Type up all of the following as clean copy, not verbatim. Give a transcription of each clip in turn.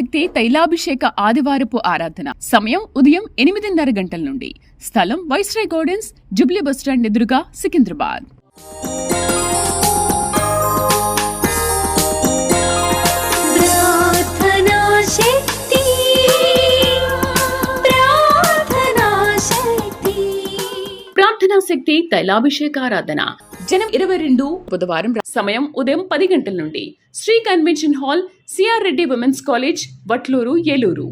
శక్తి తైలాభిషేక ఆదివారపు ఆరాధన. సమయం ఉదయం 8:30 గంటల నుండి. స్థలం వైస్రాయ్ గార్డెన్స్, జూబ్లీ బస్టాండ్ ఎదురుగా, సికింద్రాబాద్. ప్రార్థనా శక్తి తైలాభిషేక ఆరాధన. జనం 22 బుధవారం. సమయం ఉదయం 10 గంటల నుండి. Shri convention hall, CR Reddy women's college, Vatluru, Eluru.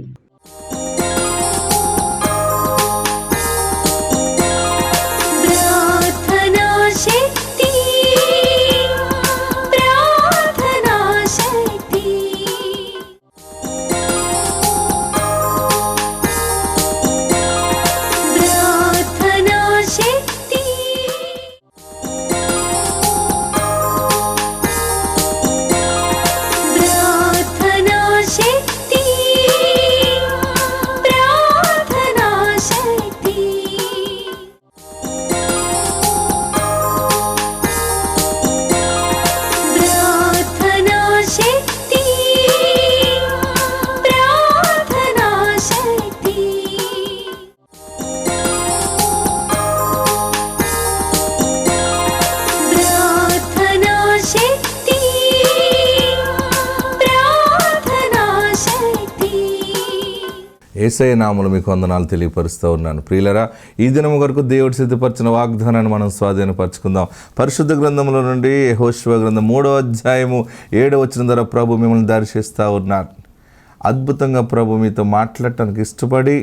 Yesayya నామములో మీకు వందనాలు తెలియపరుస్తూ ఉన్నాను. ప్రియులరా, ఈ దినం వరకు దేవుడు సిద్ధపరిచిన వాగ్దానాన్ని మనం స్వాధీనపరచుకుందాం. పరిశుద్ధ గ్రంథంలో నుండి యెహోషువ గ్రంథం 3వ అధ్యాయము 7వ వచనం ద్వారా ప్రభు మిమ్మల్ని దర్శిస్తూ ఉన్నారు. అద్భుతంగా ప్రభు మీతో మాట్లాడటానికి ఇష్టపడి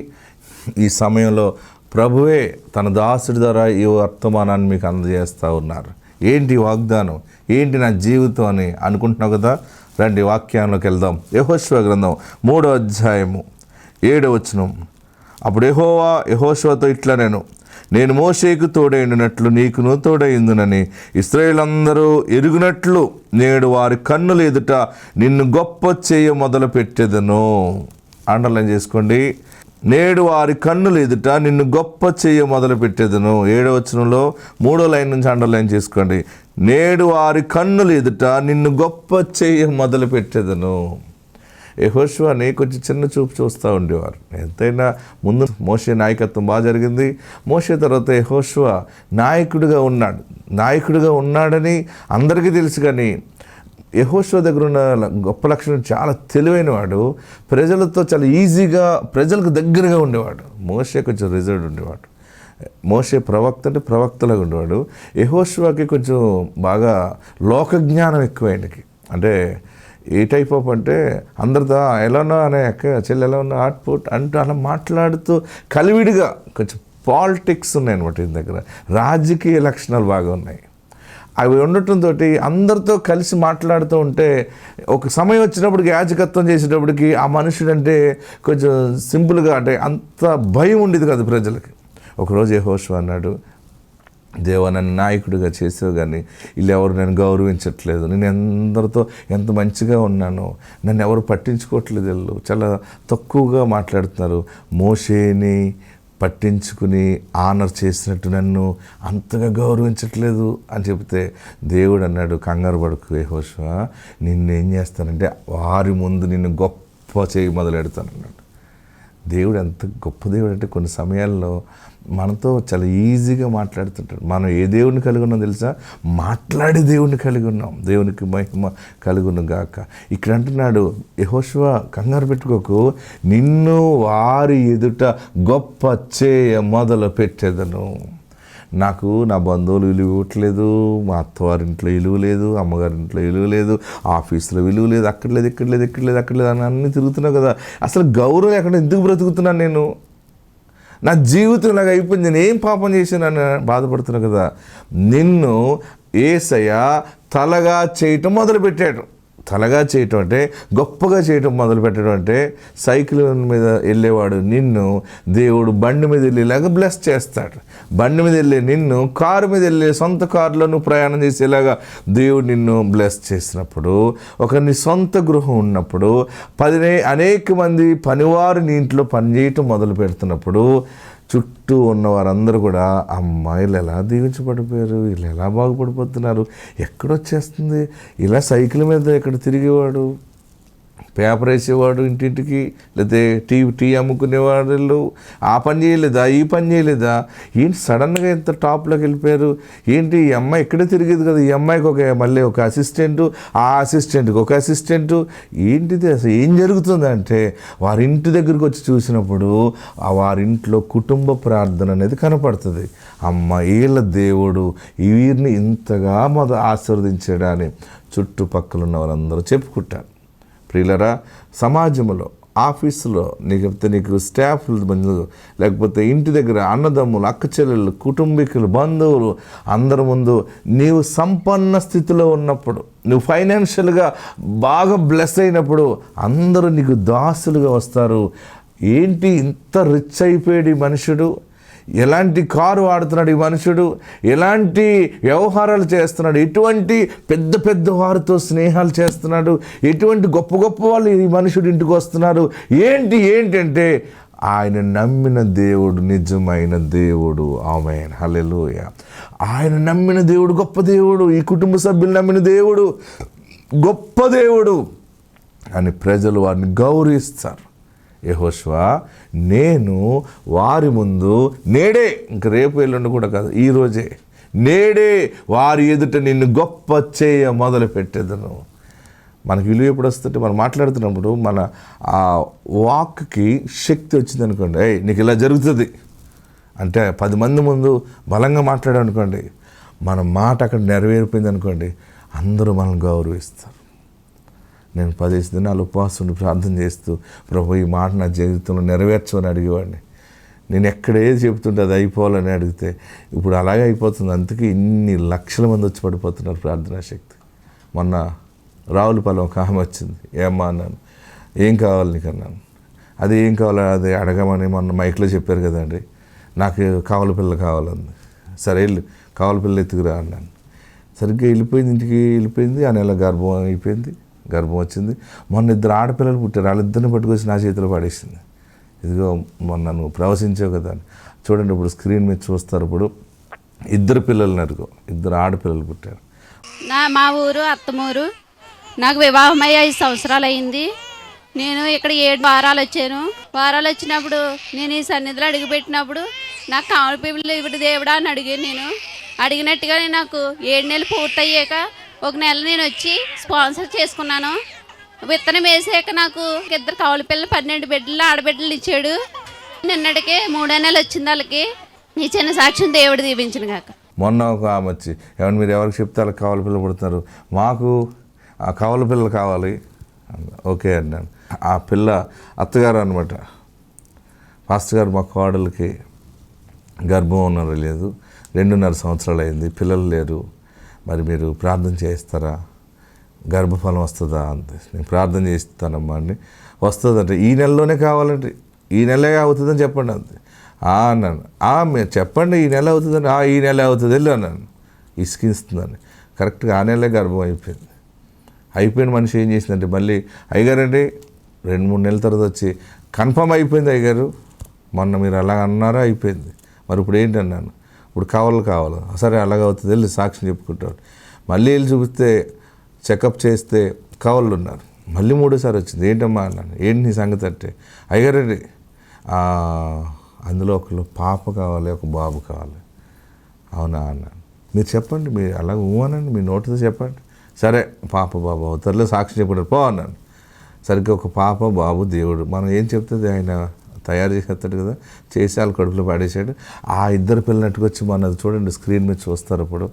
ఈ సమయంలో ప్రభువే తన దాసుడి ద్వారా ఈ వర్తమానాన్ని మీకు అందజేస్తూ ఉన్నారు. ఏంటి వాగ్దానం, ఏంటి నా జీవితం అని అనుకుంటున్నావు కదా. రండి వాక్యాల్లోకి వెళ్దాం. యెహోషువ గ్రంథం 3వ అధ్యాయము 7వ వచనం. అప్పుడు యెహోవా యెహోషువతో ఇట్లా నేను మోషేకు తోడైండునట్లు నీకును తోడైందునని ఇశ్రాయేలందరూ ఎరుగునట్లు నేడు వారి కన్నుల ఎదుట నిన్ను గొప్ప చేయ మొదలు పెట్టెదను. అండర్లైన్ చేసుకోండి. నేడు వారి కన్నుల ఎదుట నిన్ను గొప్ప చేయ మొదలు పెట్టేదను. 7వ వచనంలో 3వ లైన్ నుంచి అండర్లైన్ చేసుకోండి. నేడు వారి కన్నుల ఎదుట నిన్ను గొప్ప చేయ మొదలు పెట్టేదను. యెహోషువని కొంచెం చిన్న చూపు చూస్తూ ఉండేవారు. ఎంతైనా ముందు మోషే నాయకత్వం బాగా జరిగింది. మోషే తర్వాత యెహోషువ నాయకుడిగా ఉన్నాడని అందరికీ తెలుసు. కానీ యెహోషువ దగ్గర ఉన్న గొప్ప లక్షణం, చాలా తెలివైన వాడు. ప్రజలతో చాలా ఈజీగా, ప్రజలకు దగ్గరగా ఉండేవాడు. మోషే కొంచెం రిజర్వ్డ్ ఉండేవాడు. మోషే ప్రవక్త అంటే ప్రవక్తలాగా ఉండేవాడు. యెహోషువకి కొంచెం బాగా లోకజ్ఞానం ఎక్కువ. ఆయనకి అంటే ఏ టైప్ ఆఫ్ అంటే అందరితో ఎలానో అనే చెల్లి ఎలా ఉన్నా ఆట్పుట్ అంటూ అలా మాట్లాడుతూ కలివిడిగా కొంచెం పాలిటిక్స్ ఉన్నాయి అనమాట. ఈయన దగ్గర రాజకీయ లక్షణాలు బాగా ఉన్నాయి. అవి ఉండటంతో అందరితో కలిసి మాట్లాడుతూ ఉంటే ఒక సమయం వచ్చినప్పటికి, యాజకత్వం చేసేటప్పటికి ఆ మనుషుడంటే కొంచెం సింపుల్గా, అంటే అంత భయం ఉండేది కాదు ప్రజలకి. ఒకరోజు యెహోషువ అన్నాడు, దేవా నన్ను నాయకుడిగా చేసావు, కానీ వీళ్ళు ఎవరు నన్ను గౌరవించట్లేదు. నేను అందరితో ఎంత మంచిగా ఉన్నానో నన్ను ఎవరు పట్టించుకోవట్లేదు. వీళ్ళు చాలా తక్కువగా మాట్లాడుతున్నారు. మోషేని పట్టించుకుని ఆనర్ చేసినట్టు నన్ను అంతగా గౌరవించట్లేదు అని చెబితే దేవుడు అన్నాడు, కంగారు పడకు యెహోషువ, నిన్నేం చేస్తానంటే వారి ముందు నిన్ను గొప్ప చేయి మొదలెడతానన్నాడు. దేవుడు ఎంత గొప్ప దేవుడు అంటే కొన్ని సమయాల్లో మనతో చాలా ఈజీగా మాట్లాడుతుంటాడు. మనం ఏ దేవుడిని కలిగి ఉన్నాం తెలుసా? మాట్లాడే దేవుడిని కలిగి ఉన్నాం. దేవునికి మహిమ కలుగును గాక. ఇక్కడ అంటున్నాడు యెహోషువ, కంగారు పెట్టుకోకు, నిన్ను వారి ఎదుట గొప్ప చేయ మొదలు పెట్టేదను. నాకు నా బంధువులు విలువ ఇవ్వట్లేదు, మా అత్తవారింట్లో విలువ లేదు, అమ్మగారింట్లో విలువ లేదు, ఆఫీసులో విలువ లేదు, అక్కడ లేదు అని అన్నీ తిరుగుతున్నావు కదా. అసలు గౌరవం ఎక్కడ, ఎందుకు బ్రతుకుతున్నాను నేను? నా జీవితం ఇలాగ అయిపోయింది, నేను ఏం పాపం చేశానని బాధపడుతున్నావు కదా. నిన్ను యేసయ్య తలగా చేయటం మొదలుపెట్టాడు. తలగా చేయటం అంటే గొప్పగా చేయటం మొదలు పెట్టడం అంటే, సైకిల్ మీద వెళ్ళేవాడు నిన్ను దేవుడు బండి మీద వెళ్ళేలాగా బ్లెస్ చేస్తాడు. బండి మీద వెళ్ళే నిన్ను కారు మీద వెళ్ళే, సొంత కారులో నువ్వు ప్రయాణం చేసేలాగా దేవుడు నిన్ను బ్లెస్ చేసినప్పుడు, ఒక నీ సొంత గృహం ఉన్నప్పుడు, అనేక మంది పనివారు నీ ఇంట్లో పనిచేయటం మొదలు పెడుతున్నప్పుడు, చుట్టూ ఉన్న వారందరూ కూడా అమ్మాయిలు ఎలా దీవించబడిపోయారు, వీళ్ళు ఎలా బాగుపడిపోతున్నారు, ఎక్కడొచ్చేస్తుంది, ఇలా సైకిల్ మీద ఎక్కడ తిరిగేవాడు, పేపర్ వేసేవాడు ఇంటింటికి, లేకపోతే టీ అమ్ముకునేవాళ్ళు ఆ పని చేయలేదా, ఈ పని చేయలేదా, ఏంటి సడన్గా ఎంత టాప్లోకి వెళ్ళిపోయారు, ఏంటి ఈ అమ్మాయి ఇక్కడే తిరిగేది కదా, ఈ అమ్మాయికి మళ్ళీ ఒక అసిస్టెంటు, ఆ అసిస్టెంట్కి ఒక అసిస్టెంటు, ఏంటిది అసలు ఏం జరుగుతుందంటే వారి ఇంటి దగ్గరికి వచ్చి చూసినప్పుడు వారింట్లో కుటుంబ ప్రార్థన అనేది కనపడుతుంది. అమ్మ వీళ్ళ దేవుడు వీరిని ఇంతగా ఆశీర్వదించాడా అని చుట్టుపక్కల ఉన్న వారందరూ చెప్పుకుంటారు. ప్రియులరా, సమాజంలో, ఆఫీసులో, నీకు స్టాఫ్ ముందు, లేకపోతే ఇంటి దగ్గర అన్నదమ్ములు, అక్క చెల్లెళ్ళు, కుటుంబీకులు, బంధువులు అందరి ముందు నీవు సంపన్న స్థితిలో ఉన్నప్పుడు, నువ్వు ఫైనాన్షియల్గా బాగా బ్లెస్ అయినప్పుడు అందరూ నీకు దాసులుగా వస్తారు. ఏంటి ఇంత రిచ్ అయిపోయాడు ఈ మనుషుడు, ఎలాంటి కారు వాడుతున్నాడు ఈ మనుషుడు, ఎలాంటి వ్యవహారాలు చేస్తున్నాడు, ఎటువంటి పెద్ద పెద్ద వారితో స్నేహాలు చేస్తున్నాడు, ఎటువంటి గొప్ప గొప్ప వాళ్ళు ఈ మనుషుడు ఇంటికి వస్తున్నారు, ఏంటంటే ఆయన నమ్మిన దేవుడు నిజమైన దేవుడు. ఆమేన్, హల్లెలూయా. ఆయన నమ్మిన దేవుడు గొప్ప దేవుడు, ఈ కుటుంబ సభ్యులు నమ్మిన దేవుడు గొప్ప దేవుడు అని ప్రజలు వారిని గౌరవిస్తారు. యెహోషువ, నేను వారి ముందు నేడే, ఇంక రేపు ఎల్లుండి కూడా కాదు, ఈరోజే నేడే వారి ఎదుట నిన్ను గొప్ప చేయ మొదలు పెట్టేదను. మనకి విలువ ఎప్పుడు వస్తుంటే మనం మాట్లాడుతున్నప్పుడు మన ఆ వాక్కి శక్తి వచ్చింది అనుకోండి, నీకు ఇలా జరుగుతుంది అంటే 10 మంది ముందు బలంగా మాట్లాడాం అనుకోండి, మన మాట అక్కడ నెరవేరిపోయింది అనుకోండి, అందరూ మనల్ని గౌరవిస్తారు. నేను 10 దినాలు ఉపవాసం ఉండి ప్రార్థన చేస్తూ, ప్రభు ఈ మాట నా జీవితంలో నెరవేర్చమని అడిగేవాడిని. నేను ఎక్కడ ఏది చెప్తుంటే అది అయిపోవాలని అడిగితే ఇప్పుడు అలాగే అయిపోతుంది. అందుకే ఇన్ని లక్షల మంది వచ్చి పడిపోతున్నారు ప్రార్థనా శక్తి. మొన్న రావులపాలెం ఒక ఆమె వచ్చింది, ఏమ్మా అన్నాను, ఏం కావాలి నీకు అన్నాను. అది ఏం కావాలో అది అడగమని మొన్న మైక్లో చెప్పారు కదండి, నాకు కావల పిల్ల కావాలంది. సరే వెళ్ళు కావల పిల్ల ఎత్తుకురా అన్నాను. సరిగ్గా ఇంటికి వెళ్ళిపోయింది. ఆ నెల గర్భం వచ్చింది. మొన్న 2 ఆడపిల్లలు పుట్టారు, వాళ్ళిద్దరిని పట్టుకొచ్చి నా చేతిలో పడేసింది. ఇదిగో మొన్న నువ్వు ప్రవశించావు కదా అని. చూడండి, ఇప్పుడు స్క్రీన్ మీద చూస్తారు. ఇప్పుడు 2 పిల్లలు నరుగు, 2 ఆడపిల్లలు పుట్టారు. మా ఊరు అత్తమూరు. నాకు వివాహమై 5 సంవత్సరాలు అయింది. నేను ఇక్కడ 7 వారాలు వచ్చాను. వారాలు వచ్చినప్పుడు నేను ఈ సన్నిధిలో అడుగుపెట్టినప్పుడు నాకు కావలి పిల్లలు ఇప్పుడు దేవుడా అని అడిగాను. నేను అడిగినట్టుగానే నాకు 7 నెలలు పూర్తయ్యాక 1 నెల నేను వచ్చి స్పాన్సర్ చేసుకున్నాను. విత్తనం వేసాక నాకు 2 కావలి పిల్లలు 12 బిడ్డలు ఆడబిడ్డలు ఇచ్చాడు. నిన్నటికే 3వ నెల వచ్చింది వాళ్ళకి. నీ చిన్న సాక్ష్యం దేవుడు దీవించిన కాక. మొన్న ఒక ఆమె వచ్చి, ఏమన్నా మీరు ఎవరికి చెప్తే వాళ్ళకి కావలి పిల్లలు పుడుతున్నారు, మాకు ఆ కావలి పిల్లలు కావాలి. ఓకే అన్నాను. ఆ పిల్ల అత్తగారు అనమాట. పాస్టర్ గారు, మా కోడలికి గర్భం ఉన్నారో లేదు, 2.5 సంవత్సరాలు అయింది, పిల్లలు లేరు, మరి మీరు ప్రార్థన చేస్తారా, గర్భఫలం వస్తుందా అంతే. నేను ప్రార్థన చేస్తానమ్మా అండి. వస్తుందంటే ఈ నెలలోనే కావాలంటే ఈ నెలే అవుతుందని చెప్పండి అంతే. అన్నాను. మీరు చెప్పండి ఈ నెల అవుతుందని. ఈ నెల అవుతుంది వెళ్ళు అన్నాను. ఇసుకిస్తుందని కరెక్ట్గా ఆ నెలే గర్భం అయిపోయిన మనిషి ఏం చేసిందంటే మళ్ళీ, అయ్యగారండి 2-3 నెలల తర్వాత వచ్చి, కన్ఫర్మ్ అయిపోయింది అయ్యగారు, మొన్న మీరు అలా అన్నారా, అయిపోయింది, మరి ఇప్పుడు ఏంటి అన్నాను. ఇప్పుడు కావాలి. సరే అలాగే అవుతుంది వెళ్ళి సాక్ష్యం చెప్పుకుంటాడు. మళ్ళీ వెళ్ళి చూపిస్తే చెకప్ చేస్తే కావాలి ఉన్నారు. మళ్ళీ 3వ వచ్చింది. ఏంటమ్మా అన్నాను. ఏంటి నీ సంగతి అంటే, అయ్యగారండి అందులో ఒకరు పాప కావాలి, ఒక బాబు కావాలి. అవునా అన్నాను. మీరు చెప్పండి, మీరు అలాగ అనండి, మీ నోటితో చెప్పండి. సరే పాప బాబు అవుతారులే, సాక్షి చెప్పారు పో అన్నాను. సరిగ్గా ఒక పాప బాబు దేవుడు మనం ఏం చెప్తుంది ఆయన తయారు చేసేస్తాడు కదా, చేసి వాళ్ళ కడుపులో పడేసాడు. ఆ 2 పిల్లల్ని పట్టుకొచ్చి మనది చూడండి స్క్రీన్ మీద చూస్తారు. ఇప్పుడు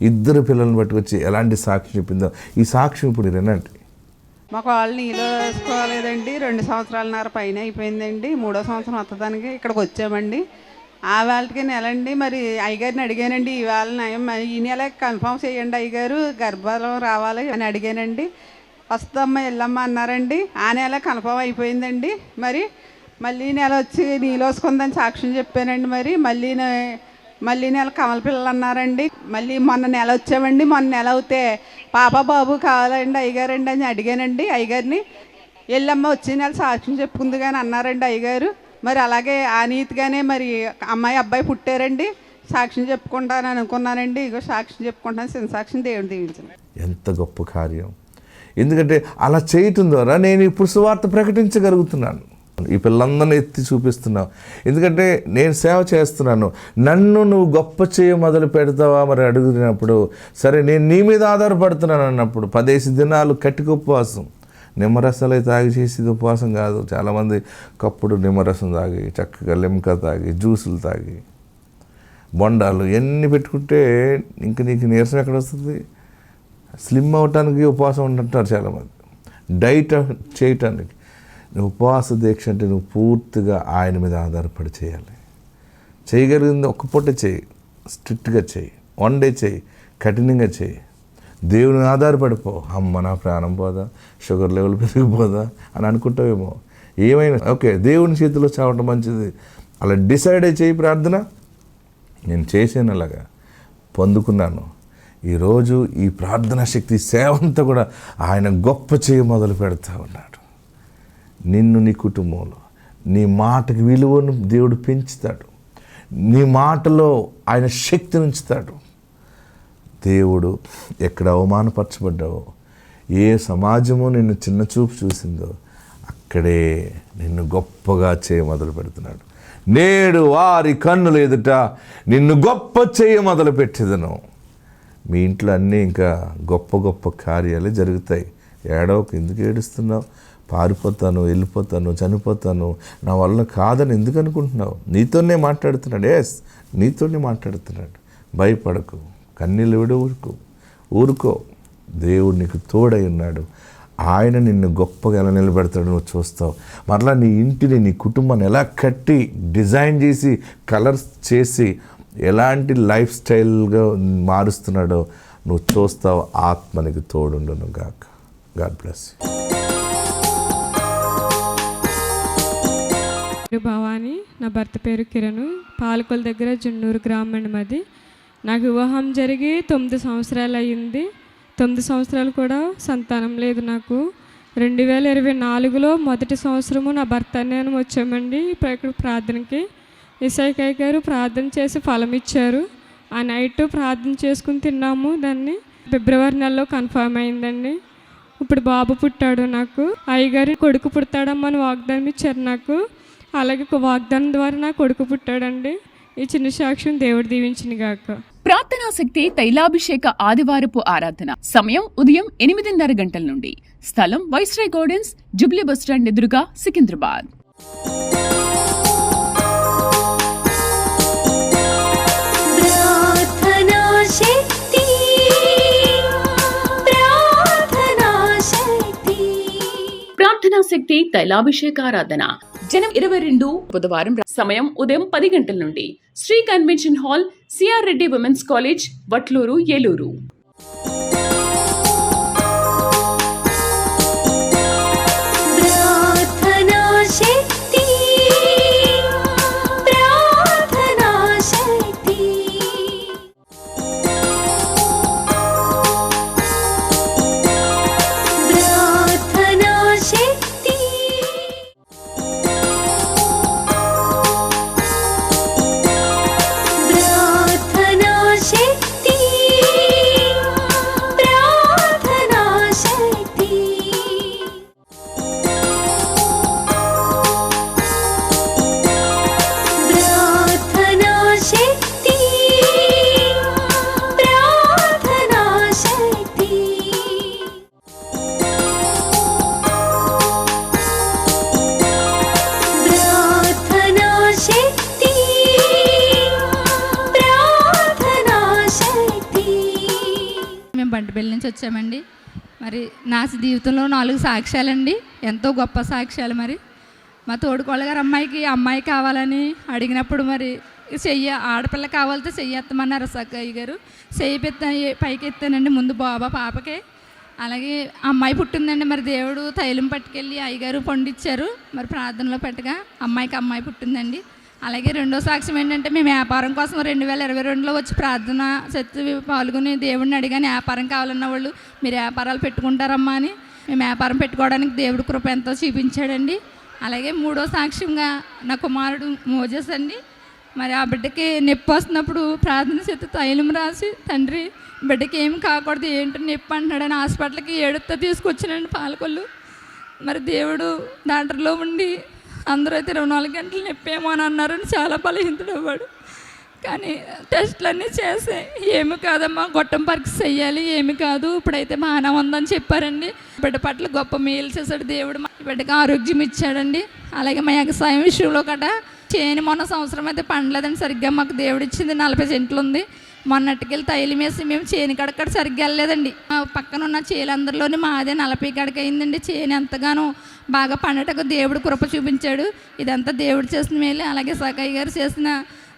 2 పిల్లల్ని పట్టుకొచ్చి ఎలాంటి సాక్షి చెప్పిందో ఈ సాక్ష్యం ఇప్పుడు వినండి. మాకు వాళ్ళు నీళ్ళు వేసుకోలేదండి. 2 సంవత్సరాలన్నర పైన అయిపోయిందండి. 3వ సంవత్సరం వత్తదానికి ఇక్కడికి వచ్చామండి. ఆ వాళ్ళకి నెలండి. మరి అయ్యగారిని అడిగానండి, ఈ వాళ్ళని ఈ నెల కన్ఫర్మ్ చేయండి అయ్యగారు, గర్భాలం రావాలి అని అడిగానండి. వస్తుందమ్మా వెళ్ళమ్మా అన్నారండి. ఆ నెల కన్ఫర్మ్ అయిపోయిందండి. మరి మళ్ళీ నెల వచ్చి నీళ్ళు వేసుకుందని సాక్ష్యం చెప్పానండి. మరి మళ్ళీ నెల కమల పిల్లలు అన్నారండి. మళ్ళీ మొన్న నెల వచ్చామండి. మొన్న నెల అవుతే పాప బాబు కావాలండి అయ్యగారండి అని అడిగానండి అయ్యగారిని. వెళ్ళమ్మ వచ్చే నెల సాక్ష్యం చెప్పుకుంది కానీ అన్నారండి అయ్యగారు. మరి అలాగే ఆ నీతిగానే మరి అమ్మాయి అబ్బాయి పుట్టారండి. సాక్ష్యం చెప్పుకుంటాను అనుకున్నానండి. ఇగో సాక్ష్యం చెప్పుకుంటాను. చిన్న సాక్ష్యం దేవుడు దీవించండి. ఎంత గొప్ప కార్యం! ఎందుకంటే అలా చేయటం ద్వారా నేను ఇప్పుడు సువార్త ప్రకటించగలుగుతున్నాను. ఈ పిల్లలందరినీ ఎత్తి చూపిస్తున్నావు, ఎందుకంటే నేను సేవ చేస్తున్నాను. నన్ను నువ్వు గొప్ప చేయ మొదలు పెడతావా మరి అడుగుతున్నప్పుడు, సరే నేను నీ మీద ఆధారపడుతున్నాను అన్నప్పుడు 15 దినాలు కట్టిక ఉపవాసం, నిమ్మరసాలు తాగి చేసేది ఉపవాసం కాదు. చాలామంది కప్పుడు నిమ్మరసం తాగి, చక్కగా లిమ్కా తాగి, జ్యూసులు తాగి, బొండాలు ఎన్ని పెట్టుకుంటే ఇంక నీకు నీరసం ఎక్కడ వస్తుంది? స్లిమ్ అవటానికి ఉపవాసం ఉంటుంటారు చాలామంది, డైట్ చేయటానికి. నువ్వు ఉపవాస దీక్ష అంటే నువ్వు పూర్తిగా ఆయన మీద ఆధారపడి చేయాలి. చేయగలిగింది ఒక్క పూట చేయి, స్ట్రిక్ట్గా చేయి, 1 డే చేయి, కఠినంగా చేయి. దేవుని ఆధారపడిపో. అమ్మ నా ప్రాణం పోదా, షుగర్ లెవెల్ పెరిగిపోదా అని అనుకుంటావేమో. ఏమైనా ఓకే, దేవుని చేతిలో చావటం మంచిది. అలా డిసైడ్ అయి చేయి ప్రార్థన. నేను చేసాను, అలాగా పొందుకున్నాను. ఈరోజు ఈ ప్రార్థనా శక్తి సేవ అంతా కూడా ఆయన గొప్ప చేయి మొదలు పెడతా ఉన్నాడు. నిన్ను, నీ కుటుంబంలో నీ మాటకి విలువను దేవుడు పెంచుతాడు. నీ మాటలో ఆయన శక్తిని ఉంచుతాడు. దేవుడు ఎక్కడ అవమానపరచబడ్డావో, ఏ సమాజము నిన్ను చిన్న చూపు చూసిందో అక్కడే నిన్ను గొప్పగా చేయ మొదలు పెడుతున్నాడు. నేడు వారి కన్నులు ఎదుట నిన్ను గొప్ప చేయ మొదలు పెట్టేదను. మీ ఇంట్లో అన్నీ ఇంకా గొప్ప గొప్ప కార్యాలే జరుగుతాయి. ఏడవకు, ఎందుకు ఏడుస్తున్నావు? పారిపోతాను, వెళ్ళిపోతాను, చనిపోతాను, నా వల్ల కాదని ఎందుకు అనుకుంటున్నావు? నీతోనే మాట్లాడుతున్నాడు. ఎస్, నీతోనే మాట్లాడుతున్నాడు. భయపడకు, కన్నీళ్ళు ఊరుకో. దేవుడు నీకు తోడై ఉన్నాడు. ఆయన నిన్ను గొప్పగా ఎలా నిలబెడతాడు నువ్వు చూస్తావు. మరలా నీ ఇంటిని, నీ కుటుంబాన్ని ఎలా కట్టి డిజైన్ చేసి, కలర్స్ చేసి, ఎలాంటి లైఫ్ స్టైల్గా మారుస్తున్నాడో నువ్వు చూస్తావు. ఆత్మనికి తోడుండును గాక. God bless you. భవాని, నా భర్త పేరు కిరణ్. పాలకొల దగ్గర జున్నూరు గ్రామం అండి మాది. నాకు వివాహం జరిగి 9 సంవత్సరాలు అయ్యింది. 9 సంవత్సరాలు కూడా సంతానం లేదు నాకు. 2024లో మొదటి సంవత్సరము నా భర్త నేను వచ్చామండి ఇక్కడ ప్రార్థనకి. ఇసాయికాయ్ గారు ప్రార్థన చేసి ఫలం ఇచ్చారు. ఆ నైట్ ప్రార్థన చేసుకుని తిన్నాము. దాన్ని ఫిబ్రవరి నెలలో కన్ఫర్మ్ అయిందండి. ఇప్పుడు బాబు పుట్టాడు నాకు. అయ్యగారు కొడుకు పుడతాడమ్మని వాగ్దానం ఇచ్చారు నాకు. అలాగే వాగ్దానం ద్వారా నా కొడుకు పుట్టాడండి. ఈ చిన్న సాక్ష్యం దేవుడు దీవించిన గాక. ప్రార్థనా శక్తి తైలాభిషేక ఆదివారపు ఆరాధన. సమయం ఉదయం 8:30 గంటల నుండి. స్థలం వైస్రాయ్ గార్డెన్స్, జుబ్లీ బస్టాండ్ ఎదురుగా, సికింద్రాబాద్. ప్రార్థనా శక్తి తైలాభిషేకారాధన జనం 22 బుధవారం. సమయం ఉదయం 10 గంటల నుండి. Shri convention hall, CR Reddy women's college, Vatluru, Eluru. Bantipalli నుంచి వచ్చామండి. మరి నా జీవితంలో 4 సాక్ష్యాలండి, ఎంతో గొప్ప సాక్ష్యాలు. మరి మా తోడుకోళ్ళ గారు అమ్మాయి కావాలని అడిగినప్పుడు మరి ఆడపిల్ల కావాలితే చెయ్యెత్తమన్నారు అయ్య గారు. పైకి ఎత్తానండి. ముందు పాపకే, అలాగే అమ్మాయి పుట్టిందండి. మరి దేవుడు తైలం పట్టుకెళ్ళి అయ్యగారు పండిచ్చారు. మరి ప్రార్థనలో పెట్టగా అమ్మాయి పుట్టిందండి. అలాగే రెండో సాక్ష్యం ఏంటంటే, మేము వ్యాపారం కోసం 2022లో వచ్చి ప్రార్థన శక్తి పాల్గొని దేవుడిని అడిగాను, వ్యాపారం కావాలన్న వాళ్ళు మీరు వ్యాపారాలు పెట్టుకుంటారమ్మా అని. మేము వ్యాపారం పెట్టుకోవడానికి దేవుడు కృప ఎంతో చూపించాడండి. అలాగే మూడో సాక్ష్యంగా నా కుమారుడు మోజెస్ అండి. మరి ఆ బిడ్డకి నొప్పి వస్తున్నప్పుడు ప్రార్థన చేత తైలం రాసి, తండ్రి బిడ్డకి ఏం కాకూడదు, ఏంటో నొప్పి అంటున్నాడని హాస్పిటల్కి ఏడుతో తీసుకొచ్చినండి పాలకొల్లు. మరి దేవుడు డాక్టర్లో ఉండి అందరూ అయితే 24 గంటలు నొప్పేమో అని అన్నారని చాలా బలహీనతడు అవ్వాడు. కానీ టెస్టులన్నీ చేసి ఏమి కాదమ్మా, గొట్టం పరీక్ష చెయ్యాలి, ఏమి కాదు, ఇప్పుడైతే బాగానే ఉందని చెప్పారండి. బిడ్డ పట్ల గొప్ప మేలు చేశాడు దేవుడు. మా బిడ్డకి ఆరోగ్యం ఇచ్చాడండి. అలాగే మా వ్యవసాయం విషయంలో కట చేను మొన్న సంవత్సరం అయితే పండలేదండి సరిగ్గా. మాకు దేవుడు ఇచ్చింది 40 సెంట్లు ఉంది. మొన్నటికెళ్ళి తైలం వేసి మేము చేను కడక్కడ సరిగ్గా వెళ్ళలేదండి. పక్కన ఉన్న చేలందరిలోని మాదే 40 కాడికి అయిందండి. చేను ఎంతగానో బాగా పండటకు దేవుడు కృప చూపించాడు. ఇదంతా దేవుడు చేసిన మేలే. అలాగే సకయ్య గారు చేసిన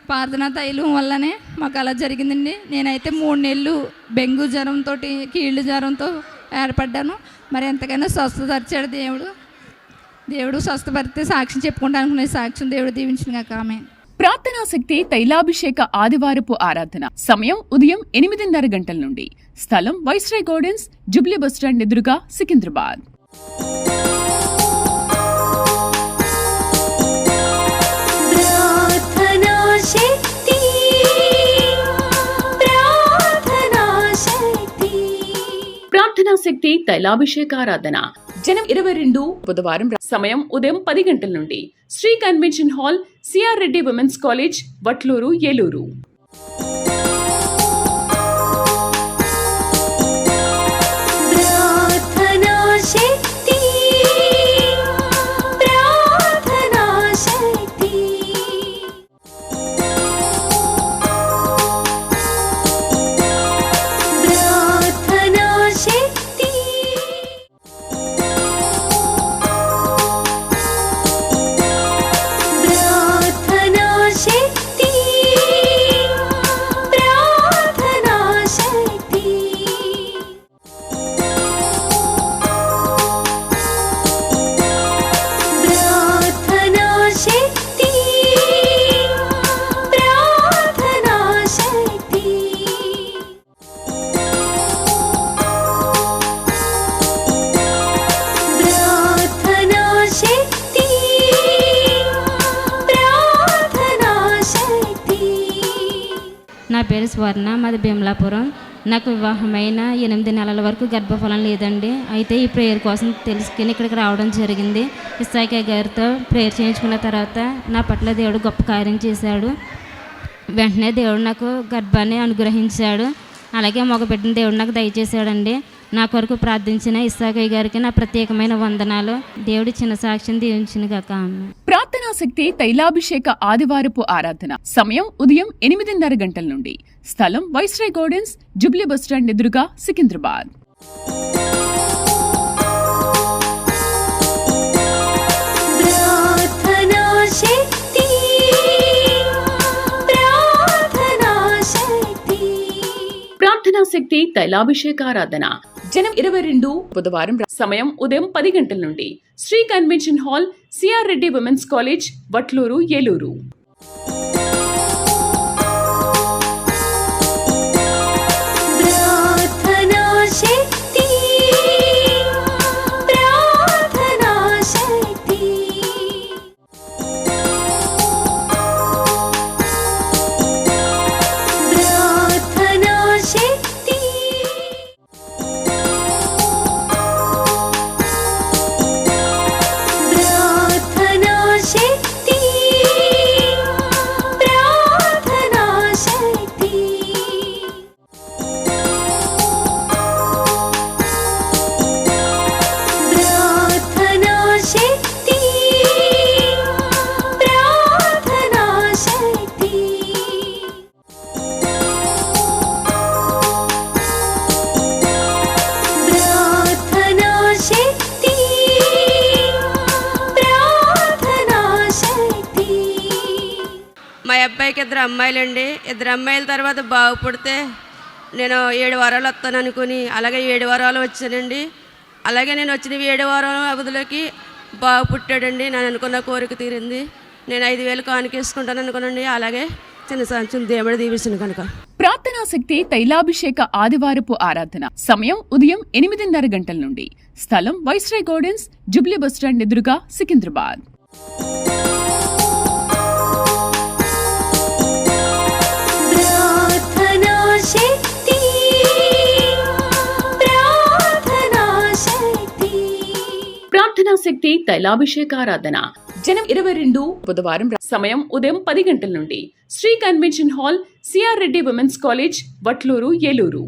ప్రార్థనా తైలం వల్లనే మాకు అలా జరిగిందండి. నేనైతే 3 నెలలు బెంగు జ్వరంతో, కీళ్ళు జ్వరంతో ఏర్పడ్డాను. మరి ఎంతకైనా స్వస్థపరిచాడు దేవుడు. దేవుడు స్వస్థపరిస్తే సాక్ష్యం చెప్పుకుంటా అనుకునే సాక్ష్యం దేవుడు దీవించిన కాక ఆమేన్. ప్రార్థనా శక్తి తైలాభిషేక ఆదివారపు ఆరాధన సమయం ఉదయం 8:30 గంటల నుండి. స్థలం వైస్రాయ్ గార్డెన్స్, జూబ్లీ బస్టాండ్ ఎదురుగా, సికింద్రాబాద్. ప్రార్థనా శక్తి తైలాభిషేకారాధన జనం 22 బుధవారం సమయం ఉదయం 10 గంటల నుండి. Shri convention hall, CR Reddy women's college, Vatluru, Eluru. నా పేరు స్వర్ణ, మాది భీమలాపురం. నాకు వివాహమైన 8 నెలల వరకు గర్భఫలం లేదండి. అయితే ఈ ప్రేయర్ కోసం తెలుసుకుని ఇక్కడికి రావడం జరిగింది. ఇస్సాకే గారితో ప్రేయర్ చేయించుకున్న తర్వాత నా పట్ల దేవుడు గొప్ప కార్యం చేశాడు. వెంటనే దేవుడు నాకు గర్భాన్ని అనుగ్రహించాడు. అలాగే మగబిడ్డని దేవుడు నాకు దయచేశాడండి. నా కొరకు ప్రార్థించిన ఇస్సాకయ్య గారికి నా ప్రత్యేకమైన వందనాలు. దేవుడి చిన్న సాక్ష్యం దీవించిన కాక. ప్రార్థనా శక్తి తైలాభిషేక ఆదివారపు ఆరాధన సమయం ఉదయం 8:30 గంటల నుండి. స్థలం వైస్రాయ్ గార్డెన్స్, జూబ్లీ బస్టాండ్ ఎదురుగా, సికింద్రాబాద్. ప్రార్థనా శక్తి తైలాభిషేకారాధన జనం 22 బుధవారం సమయం ఉదయం 10 గంటల నుండి. Shri convention hall, CR Reddy women's college, Vatluru, Eluru. మా అబ్బాయికి 2 అమ్మాయిలండి. 2 అమ్మాయిల తర్వాత బాబు పుడితే నేను 7 వారాలు వస్తాను అనుకుని అలాగే 7 వారాలు వచ్చానండి. అలాగే నేను వచ్చిన 7 వారాల అవధిలోకి బాబు పుట్టాడండి. నేను అనుకున్న కోరిక తీరింది. నేను 5,000 కానుకేసుకుంటాను అనుకున్నాండి. అలాగే చిన్న సాంక్ష్యం దేవుడు దీవించిన కనుక. ప్రార్థనా శక్తి తైలాభిషేక ఆదివారపు ఆరాధన సమయం ఉదయం 8:30 గంటల నుండి. స్థలం వైస్రాయ్ గార్డెన్స్, జూబ్లీ బస్టాండ్ ఎదురుగా, సికింద్రాబాద్. శక్తి తైలాభిషేకారాధన జనం 22 బుధవారం సమయం ఉదయం 10 గంటల నుండి Shri convention hall CR Reddy women's college Vatluru Eluru.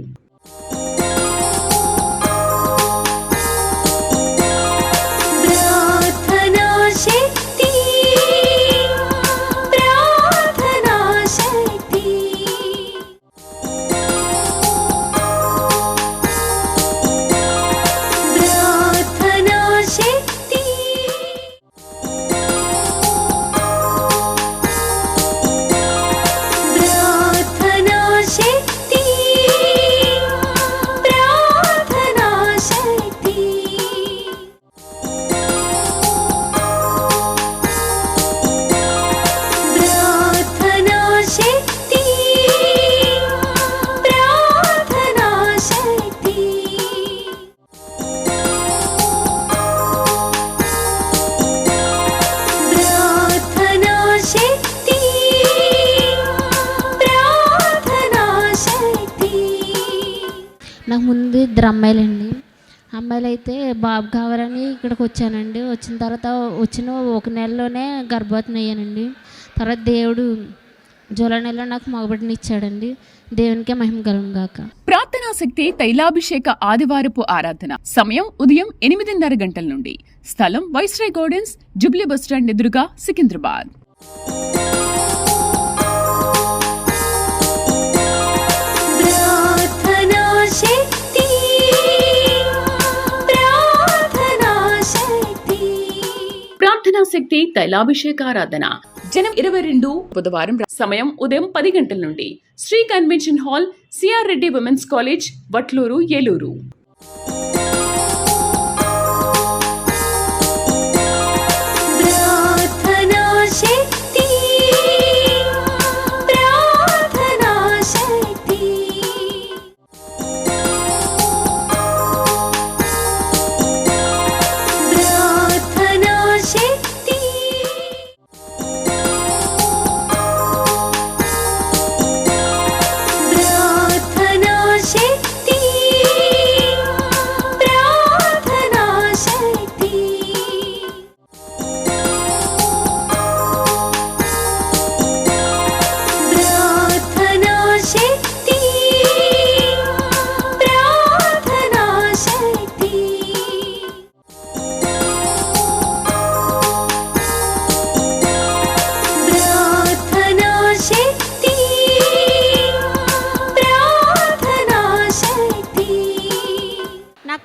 నాకు ముందు 2 అమ్మాయిలండి. అమ్మాయిలు అయితే బాబు కావాలని ఇక్కడికి వచ్చానండి. వచ్చిన తర్వాత వచ్చిన 1 నెలలోనే గర్భవతిని అయ్యానండి. తర్వాత దేవుడు జూలై నెలలో నాకు మగబిడ్డని ఇచ్చాడండి. దేవునికే మహిమ కలుగును గాక. ప్రార్థనా శక్తి తైలాభిషేక ఆదివారపు ఆరాధన సమయం ఉదయం 8:30 గంటల నుండి. స్థలం వైస్రాయ్ గార్డెన్స్, జూబ్లీ బస్టాండ్ ఎదురుగా, సికింద్రాబాద్. ప్రార్థనా శక్తి తైలాభిషేకారాధన జనం 22 బుధవారం సమయం ఉదయం 10 గంటల నుండి Shri convention hall CR Reddy women's college Vatluru Eluru.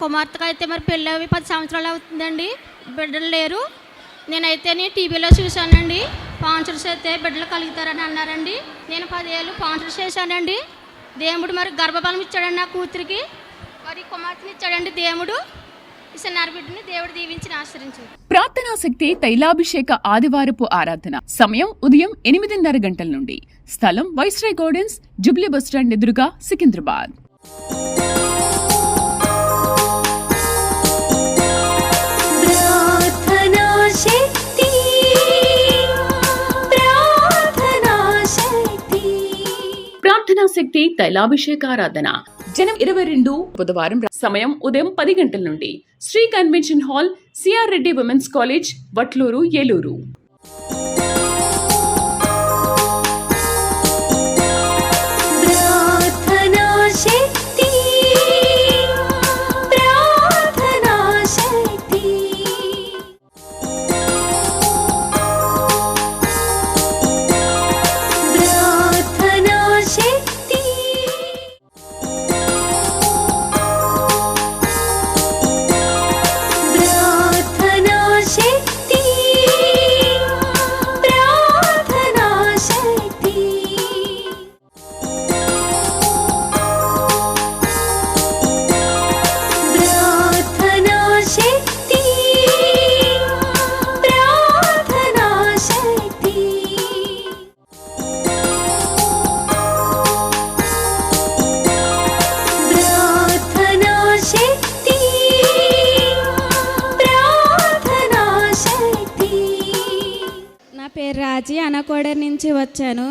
కుమార్తెకు అయితే మరి పెళ్ళి 10 సంవత్సరాలు అవుతుందండి. బిడ్డలు లేరు. నేనైతే టీవీలో చూశానండి, స్పాన్సర్స్ అయితే బిడ్డలు కలుగుతారని అన్నారండి. నేను 10 ఏళ్ళు స్పాన్సర్స్ చేశానండి. దేవుడు మరి గర్భఫలం ఇచ్చాడండి నా కూతురికి. మరి కుమార్తెని ఇచ్చాడండి దేవుడు. ఇసన్నారు బిడ్డని దేవుడు దీవించి ఆశ్రయించాడు. ప్రార్థనా శక్తి తైలాభిషేక ఆదివారపు ఆరాధన సమయం ఉదయం 8:30 గంటల నుండి. స్థలం వైస్రాయ్ గార్డెన్స్, జూబ్లీ బస్టాండ్ ఎదురుగా, సికింద్రాబాద్. ప్రార్థనా శక్తి తైలాభిషేకారాధన జనం 22 బుధవారం సమయం ఉదయం 10 గంటల నుండి Shri convention hall CR Reddy women's college Vatluru Eluru. Raji Anakodar నుంచి వచ్చాను.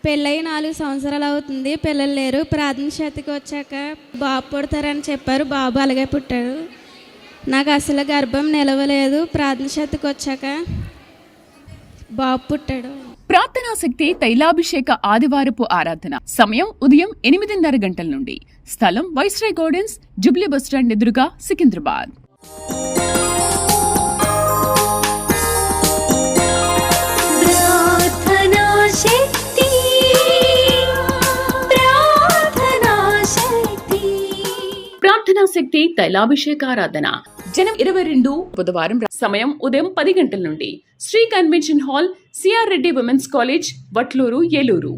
పెళ్ళై 4 సంవత్సరాలు అవుతుంది. పిల్లలు లేరు. ప్రార్థన శక్తికి వచ్చాక బాబు పుడతారని చెప్పారు. బాబు అలాగే పుట్టాడు. నాకు అసలు గర్భం నిలవలేదు. ప్రార్థన చేతకు వచ్చాక బాబు పుట్టాడు. ప్రార్థనా శక్తి తైలాభిషేక ఆదివారపు ఆరాధన. సమయం ఉదయం 8:30 గంటల నుండి. స్థలం వైస్రాయ్ గార్డెన్స్, జుబ్లీ బస్టాండ్ ఎదురుగా, సికింద్రాబాద్. ప్రార్థనా శక్తి తైలాభిషేకారాధన. జనం 22 బుధవారం. సమయం ఉదయం 10 గంటల నుండి. Shri convention hall, CR Reddy women's college, Vatluru, Eluru.